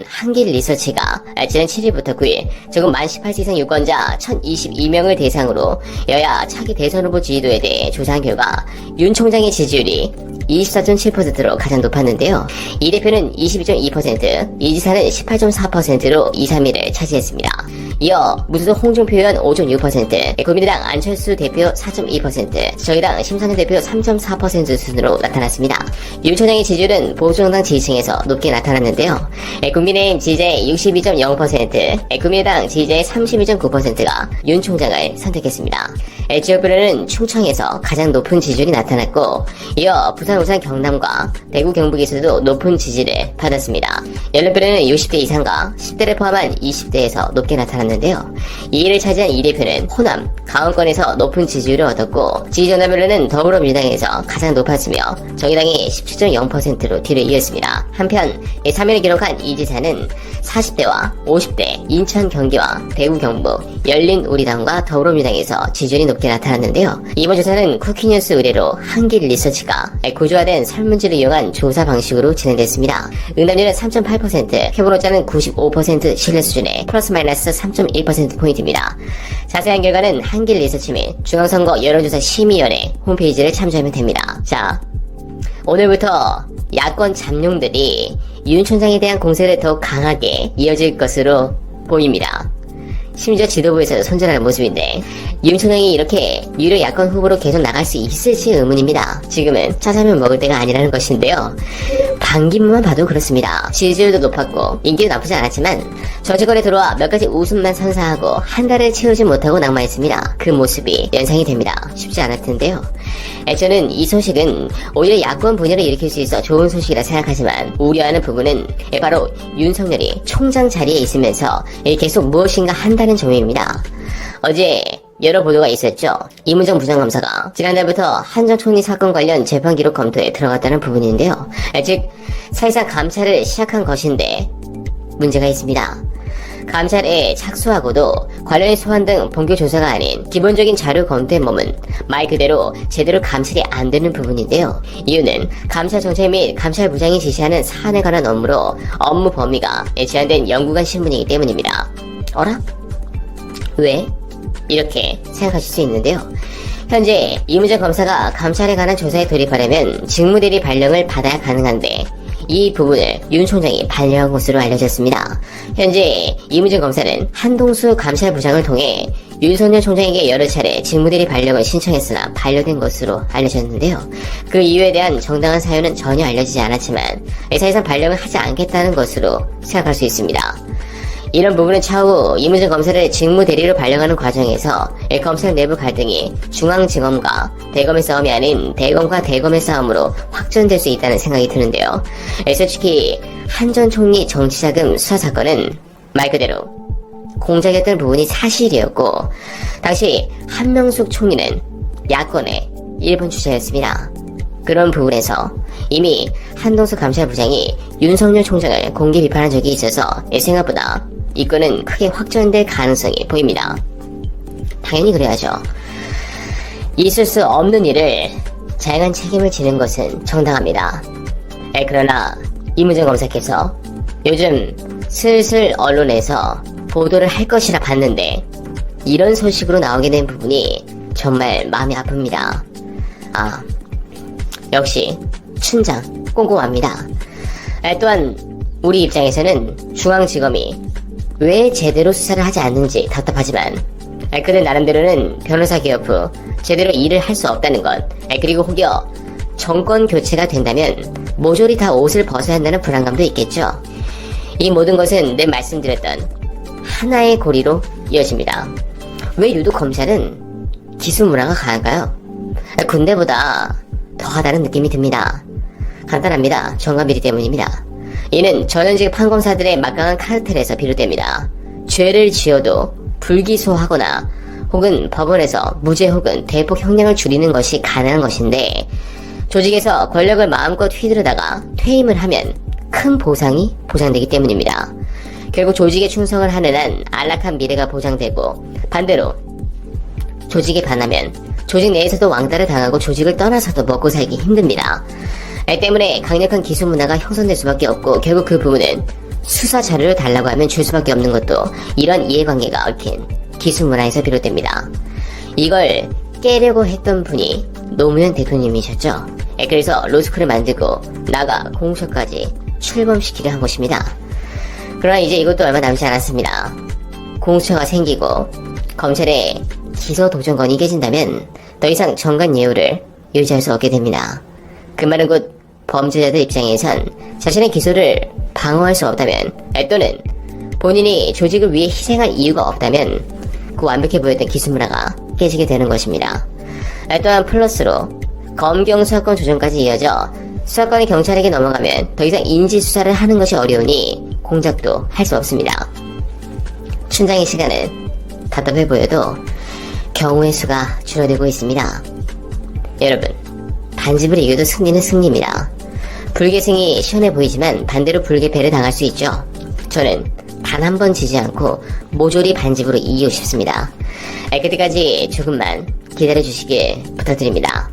한길 리서치가 지난 7일부터 9일 전국 만 18세 이상 유권자 1022명을 대상으로 여야 차기 대선 후보 지지도에 대해 조사한 결과 윤 총장의 지지율이 24.7%로 가장 높았는데요. 이 대표는 22.2%, 이 지사는 18.4%로 2, 3위를 차지했습니다. 이어 무소속 홍준표 의원 5.6%, 국민의당 안철수 대표 4.2%, 정의당 심상정 대표 3.4% 수준으로 나타났습니다. 윤 총장의 지지율은 보수정당 지지층에서 높게 나타났는데요. 국민의힘 지지자의 62.0%, 국민의당 지지자의 32.9%가 윤 총장을 선택했습니다. 지역별로는 충청에서 가장 높은 지지율이 나타났고, 이어 부산, 울산, 경남과 대구, 경북에서도 높은 지지를 받았습니다. 연령별로는 60대 이상과 10대를 포함한 20대에서 높게 나타났는데요. 2위를 차지한 이 대표는 호남, 강원권에서 높은 지지율을 얻었고, 지지 정당별로는 더불어민주당에서 가장 높았으며 정의당이 17.0%로 뒤를 이었습니다. 한편 3위를 기록한 이 지사는 40대와 50대, 인천, 경기와 대구, 경북, 열린우리당과 더불어민주당에서 지지율이 높게 나타났는데요. 이번 조사는 쿠키뉴스 의뢰로 한길 리서치가 구조화된 설문지를 이용한 조사 방식으로 진행됐습니다. 응답률은 3.8%, 표본오차는 95% 신뢰 수준에 플러스 마이너스 3.1%포인트입니다. 자세한 결과는 한길 리서치 및 중앙선거 여론조사 심의위원회 홈페이지를 참조하면 됩니다. 자, 오늘부터 야권 잠룡들이 윤 총장에 대한 공세를 더욱 강하게 이어질 것으로 보입니다. 심지어 지도부에서도 손절하는 모습인데, 윤 총장이 이렇게 유력 야권 후보로 계속 나갈 수 있을지 의문입니다. 지금은 짜장면 먹을 때가 아니라는 것인데요. 반기문만 봐도 그렇습니다. 지지율도 높았고 인기도 나쁘지 않았지만 정치권에 들어와 몇 가지 웃음만 선사하고 한 달을 채우지 못하고 낙마했습니다. 그 모습이 연상이 됩니다. 쉽지 않을 텐데요. 저는 이 소식은 오히려 야권 분열을 일으킬 수 있어 좋은 소식이라 생각하지만, 우려하는 부분은 바로 윤석열이 총장 자리에 있으면서 계속 무엇인가 한다는 점입니다. 어제 여러 보도가 있었죠. 이문정 부장검사가 지난달부터 한 전 총리 사건 관련 재판 기록 검토에 들어갔다는 부분인데요. 즉 사실상 감찰을 시작한 것인데 문제가 있습니다. 감찰에 착수하고도 관련의 소환 등 본격 조사가 아닌 기본적인 자료 검토에 머문 말 그대로 제대로 감찰이 안 되는 부분인데요. 이유는 감찰 정책 및 감찰부장이 지시하는 사안에 관한 업무로 업무 범위가 제한된 연구관 신분이기 때문입니다. 어라? 왜? 이렇게 생각하실 수 있는데요. 현재 이문정 검사가 감찰에 관한 조사에 돌입하려면 직무대리 발령을 받아야 가능한데, 이 부분을 윤 총장이 반려한 것으로 알려졌습니다. 현재 이문정 검사는 한동수 감찰부장을 통해 윤석열 총장에게 여러 차례 직무대리 발령을 신청했으나 반려된 것으로 알려졌는데요. 그 이유에 대한 정당한 사유는 전혀 알려지지 않았지만 사실상 발령을 하지 않겠다는 것으로 생각할 수 있습니다. 이런 부분은 차후 이문정 검사를 직무대리로 발령하는 과정에서 검찰 내부 갈등이 중앙지검과 대검의 싸움이 아닌 대검과 대검의 싸움으로 확전될 수 있다는 생각이 드는데요. 솔직히 한 전 총리 정치자금 수사 사건은 말 그대로 공작이었던 부분이 사실이었고, 당시 한명숙 총리는 야권의 1번 주자였습니다. 그런 부분에서 이미 한동수 감찰부장이 윤석열 총장을 공개 비판한 적이 있어서 생각보다 이 건은 크게 확전될 가능성이 보입니다. 당연히 그래야죠. 있을 수 없는 일을 자행한 책임을 지는 것은 정당합니다. 그러나 이문정 검사께서 요즘 슬슬 언론에서 보도를 할 것이라 봤는데 이런 소식으로 나오게 된 부분이 정말 마음이 아픕니다. 역시 춘장 꼼꼼합니다. 또한 우리 입장에서는 중앙지검이 왜 제대로 수사를 하지 않는지 답답하지만, 그들 나름대로는 변호사 개업 후 제대로 일을 할 수 없다는 것, 그리고 혹여 정권 교체가 된다면 모조리 다 옷을 벗어야 한다는 불안감도 있겠죠. 이 모든 것은 늘 말씀드렸던 하나의 고리로 이어집니다. 왜 유독 검찰은 기수 문화가 강한가요? 군대보다 더하다는 느낌이 듭니다. 간단합니다. 정관비리 때문입니다. 이는 전현직 판검사들의 막강한 카르텔에서 비롯됩니다. 죄를 지어도 불기소하거나 혹은 법원에서 무죄 혹은 대폭 형량을 줄이는 것이 가능한 것인데, 조직에서 권력을 마음껏 휘두르다가 퇴임을 하면 큰 보상이 보장되기 때문입니다. 결국 조직에 충성을 하는 한 안락한 미래가 보장되고, 반대로 조직에 반하면 조직 내에서도 왕따를 당하고 조직을 떠나서도 먹고 살기 힘듭니다. 때문에 강력한 기수 문화가 형성될 수밖에 없고, 결국 그 부분은 수사 자료를 달라고 하면 줄 수밖에 없는 것도 이런 이해관계가 얽힌 기수 문화에서 비롯됩니다. 이걸 깨려고 했던 분이 노무현 대통령이셨죠. 그래서 로스쿨을 만들고 나가 공수처까지 출범시키려 한 것입니다. 그러나 이제 이것도 얼마 남지 않았습니다. 공수처가 생기고 검찰의 기소 도전권이 깨진다면 더 이상 정관 예우를 유지할 수 없게 됩니다. 그 말은 곧 범죄자들 입장에선 자신의 기소를 방어할 수 없다면, 또는 본인이 조직을 위해 희생할 이유가 없다면 그 완벽해 보였던 기수 문화가 깨지게 되는 것입니다. 또한 플러스로 검경 수사권 조정까지 이어져 수사권이 경찰에게 넘어가면 더 이상 인지 수사를 하는 것이 어려우니 공작도 할 수 없습니다. 춘장의 시간은 답답해 보여도 경우의 수가 줄어들고 있습니다. 여러분, 반집을 이겨도 승리는 승리입니다. 불계승이 시원해 보이지만 반대로 불계패를 당할 수 있죠. 저는 단 한 번 지지 않고 모조리 반집으로 이기고 싶습니다. 그때까지 조금만 기다려 주시길 부탁드립니다.